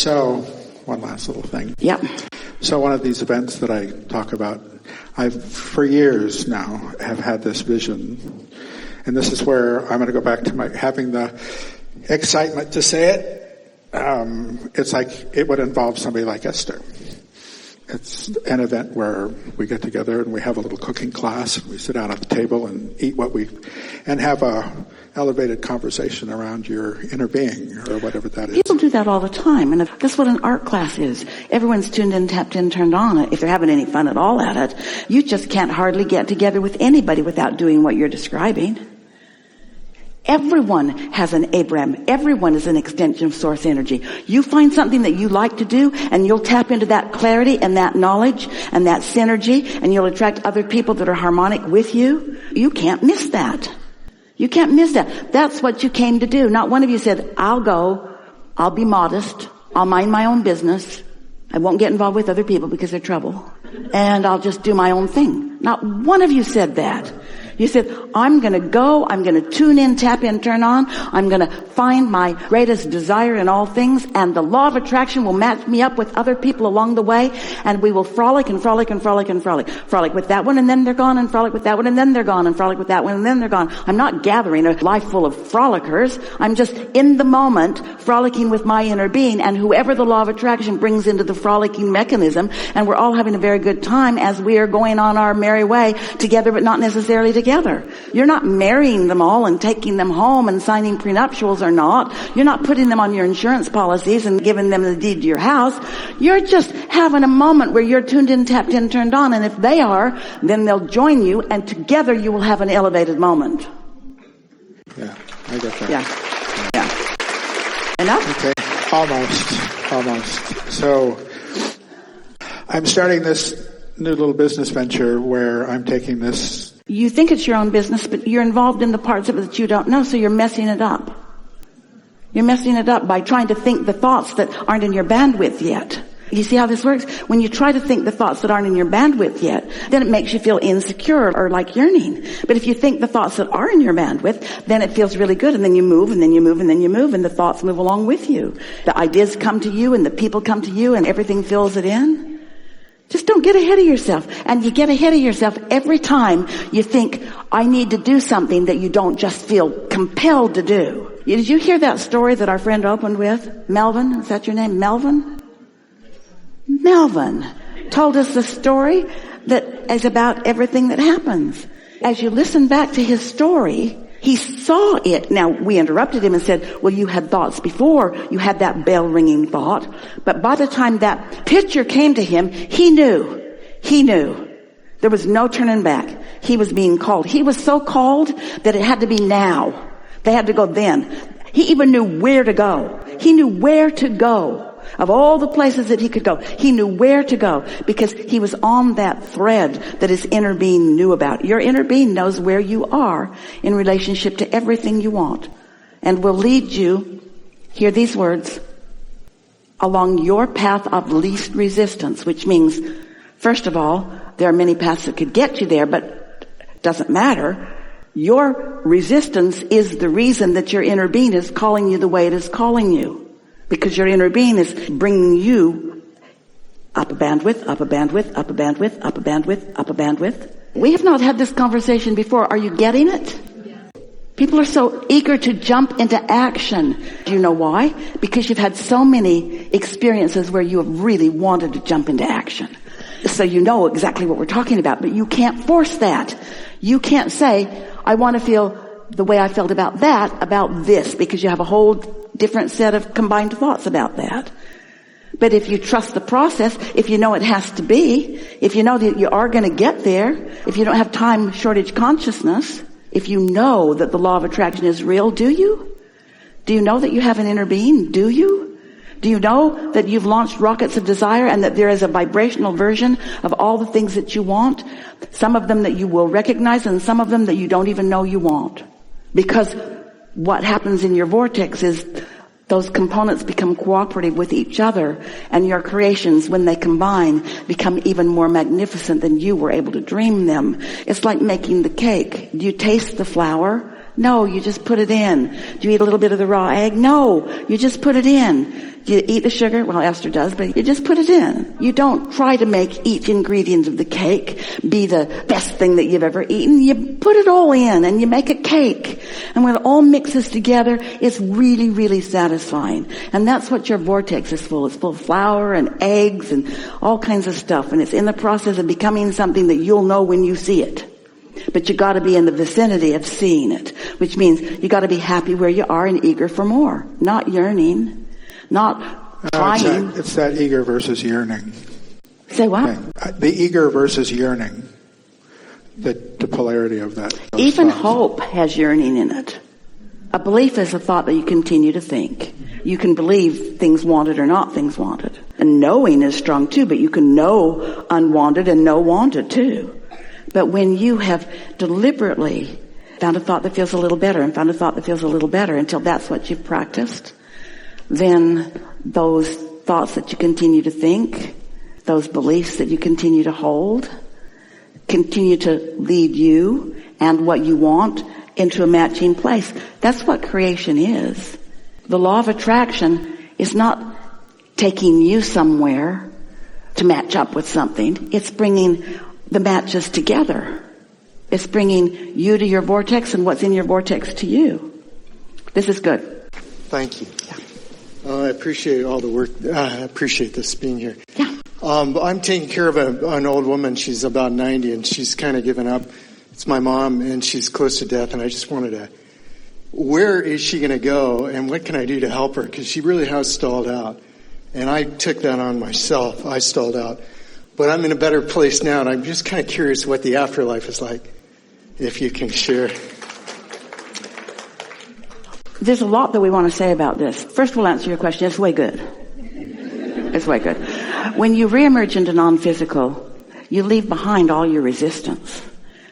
So, one last little thing. Yep. So one of these events that I talk about, I've, for years now, have had this vision. And this is where I'm going to go back to my having the excitement to say it. It's like it would involve somebody like Esther. It's an event where we get together and we have a little cooking class. And we sit down at the table and eat and have a elevated conversation around your inner being or whatever that is. People do that all the time, and that's what an art class is. Everyone's tuned in, tapped in, turned on. If they're having any fun at all at it, you just can't hardly get together with anybody without doing what you're describing. Everyone has an Abraham. Everyone is an extension of source energy. You find something that you like to do, and you'll tap into that clarity and that knowledge and that synergy, and you'll attract other people that are harmonic with you. You can't miss that. You can't miss that. That's what you came to do. Not one of you said, I'll go, I'll be modest, I'll mind my own business, I won't get involved with other people because they're trouble, and I'll just do my own thing. Not one of you said that. You said, I'm going to go, I'm going to tune in, tap in, turn on, I'm going to find my greatest desire in all things, and the law of attraction will match me up with other people along the way, and we will frolic and frolic and frolic and frolic. Frolic with that one and then they're gone, and frolic with that one and then they're gone, and frolic with that one and then they're gone. I'm not gathering a life full of frolickers. I'm just in the moment frolicking with my inner being, and whoever the law of attraction brings into the frolicking mechanism, and we're all having a very good time as we are going on our merry way together, but not necessarily together. You're not marrying them all and taking them home and signing prenuptials or not. You're not putting them on your insurance policies and giving them the deed to your house. You're just having a moment where you're tuned in, tapped in, turned on, and if they are, then they'll join you, and together you will have an elevated moment. Yeah, I get that. Yeah. Enough? Okay, almost. So, I'm starting this new little business venture where I'm taking this. You think it's your own business, but you're involved in the parts of it that you don't know, so you're messing it up. You're messing it up by trying to think the thoughts that aren't in your bandwidth yet. You see how this works? When you try to think the thoughts that aren't in your bandwidth yet, then it makes you feel insecure or like yearning. But if you think the thoughts that are in your bandwidth, then it feels really good, and then you move, and then you move, and then you move, and the thoughts move along with you. The ideas come to you, and the people come to you, and everything fills it in. Just don't get ahead of yourself. And you get ahead of yourself every time you think, I need to do something that you don't just feel compelled to do. Did you hear that story that our friend opened with? Melvin, is that your name? Melvin? Melvin told us the story that is about everything that happens. As you listen back to his story, he saw it. Now, we interrupted him and said, well, you had thoughts before. You had that bell-ringing thought. But by the time that picture came to him, he knew. There was no turning back. He was being called. He was so called that it had to be now. They had to go then. He even knew where to go. He knew where to go. Of all the places that he could go, he knew where to go because he was on that thread that his inner being knew about. Your inner being knows where you are in relationship to everything you want, and will lead you, hear these words, along your path of least resistance, which means, first of all, there are many paths that could get you there, but it doesn't matter. Your resistance is the reason that your inner being is calling you the way it is calling you. Because your inner being is bringing you up a bandwidth, up a bandwidth, up a bandwidth, up a bandwidth, up a bandwidth. We have not had this conversation before. Are you getting it? People are so eager to jump into action. Do you know why? Because you've had so many experiences where you have really wanted to jump into action. So you know exactly what we're talking about, but you can't force that. You can't say, I want to feel the way I felt about that, about this, because you have a whole different set of combined thoughts about that. But if you trust the process, if you know it has to be, if you know that you are going to get there, if you don't have time shortage consciousness, if you know that the law of attraction is real, do you? Do you know that you have an inner being? Do you? Do you know that you've launched rockets of desire and that there is a vibrational version of all the things that you want? Some of them that you will recognize and some of them that you don't even know you want. Because what happens in your vortex is those components become cooperative with each other, and your creations, when they combine, become even more magnificent than you were able to dream them. It's like making the cake. Do you taste the flour? No, you just put it in. Do you eat a little bit of the raw egg? No, you just put it in. Do you eat the sugar? Well, Esther does, but you just put it in. You don't try to make each ingredient of the cake be the best thing that you've ever eaten. You put it all in and you make a cake. And when it all mixes together, it's really, really satisfying. And that's what your vortex is full. It's full of flour and eggs and all kinds of stuff. And it's in the process of becoming something that you'll know when you see it. But you got to be in the vicinity of seeing it, which means you got to be happy where you are and eager for more, not yearning, not trying. It's that eager versus yearning. Say what? Okay. The eager versus yearning, the polarity of that. Even hope has yearning in it. A belief is a thought that you continue to think. You can believe things wanted or not things wanted. And knowing is strong too, but you can know unwanted and know wanted too. But when you have deliberately found a thought that feels a little better and found a thought that feels a little better until that's what you've practiced, then those thoughts that you continue to think, those beliefs that you continue to hold, continue to lead you and what you want into a matching place. That's what creation is. The law of attraction is not taking you somewhere to match up with something. It's bringing the matches together. It's bringing you to your vortex and what's in your vortex to you. This is good. Thank you. Yeah. I appreciate all the work. I appreciate this being here. Yeah. I'm taking care of an old woman. She's about 90 and she's kind of given up. It's my mom and she's close to death, and I just wanted to, where is she going to go and what can I do to help her? Because she really has stalled out. And I took that on myself. I stalled out. But I'm in a better place now, and I'm just kind of curious what the afterlife is like, if you can share. There's a lot that we want to say about this. First, we'll answer your question. It's way good. It's way good. When you reemerge into non-physical, you leave behind all your resistance.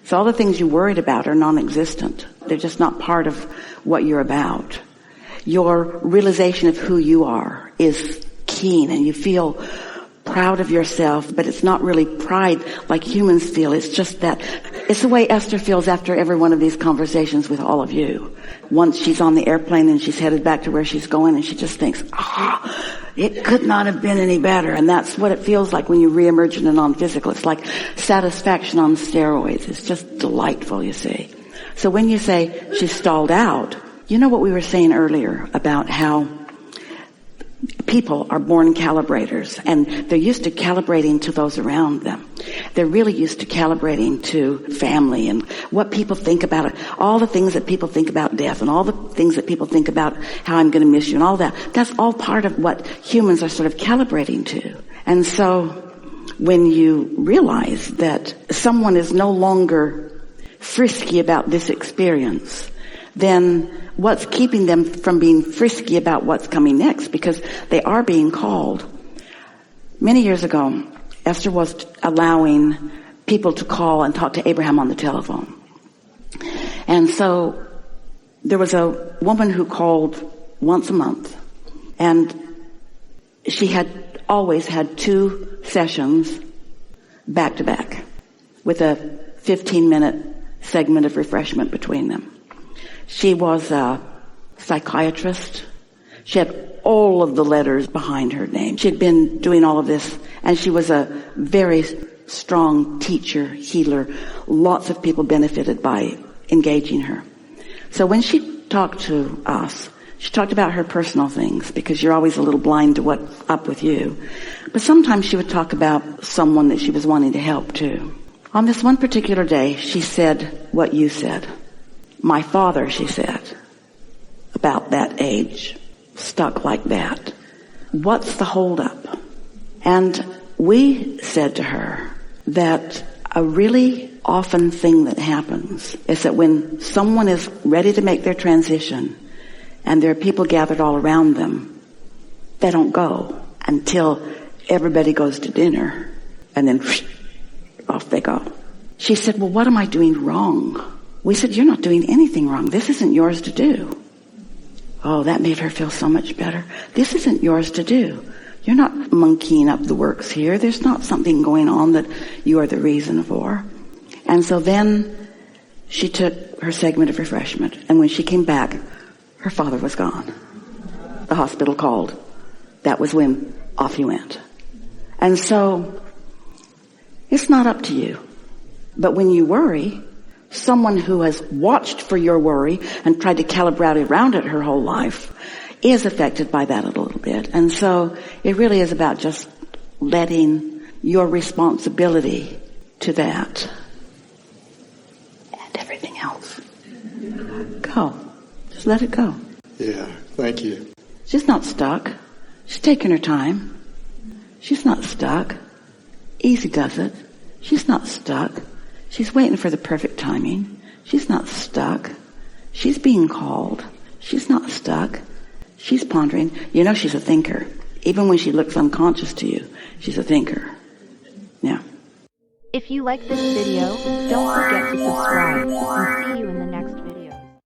So all the things you worried about are non-existent. They're just not part of what you're about. Your realization of who you are is keen, and you feel proud of yourself, but it's not really pride like humans feel. It's just that, it's the way Esther feels after every one of these conversations with all of you. Once she's on the airplane and she's headed back to where she's going, and she just thinks, it could not have been any better. And that's what it feels like when you reemerge into non-physical. It's like satisfaction on steroids. It's just delightful, you see. So when you say she's stalled out, you know what we were saying earlier about how people are born calibrators, and they're used to calibrating to those around them. They're really used to calibrating to family and what people think about it, all the things that people think about death and all the things that people think about how I'm going to miss you and all that. That's all part of what humans are sort of calibrating to. And so when you realize that someone is no longer frisky about this experience, then what's keeping them from being frisky about what's coming next? Because they are being called. Many years ago, Esther was allowing people to call and talk to Abraham on the telephone. And so there was a woman who called once a month, and she had always had 2 sessions back to back with a 15-minute segment of refreshment between them. She was a psychiatrist. She had all of the letters behind her name. She had been doing all of this, and she was a very strong teacher, healer. Lots of people benefited by engaging her. So when she talked to us, she talked about her personal things, because you're always a little blind to what's up with you. But sometimes she would talk about someone that she was wanting to help too. On this one particular day, she said what you said. My father, she said, about that age, stuck like that. What's the holdup? And we said to her that a really often thing that happens is that when someone is ready to make their transition and there are people gathered all around them, they don't go until everybody goes to dinner, and then off they go. She said, well, what am I doing wrong? We said, you're not doing anything wrong. This isn't yours to do. Oh, that made her feel so much better. This isn't yours to do. You're not monkeying up the works here. There's not something going on that you are the reason for. And so then She took her segment of refreshment, and when she came back, her father was gone. The hospital called. That was when off he went. And so, it's not up to you. But when you worry, someone who has watched for your worry and tried to calibrate around it her whole life is affected by that a little bit. And so, it really is about just letting your responsibility to that and everything else go. Just let it go. Yeah, thank you. She's not stuck. She's taking her time. She's not stuck. Easy does it. She's not stuck. She's waiting for the perfect timing. She's not stuck. She's being called. She's not stuck. She's pondering. You know she's a thinker. Even when she looks unconscious to you, she's a thinker. Yeah. If you like this video, don't forget to subscribe, and see you in the next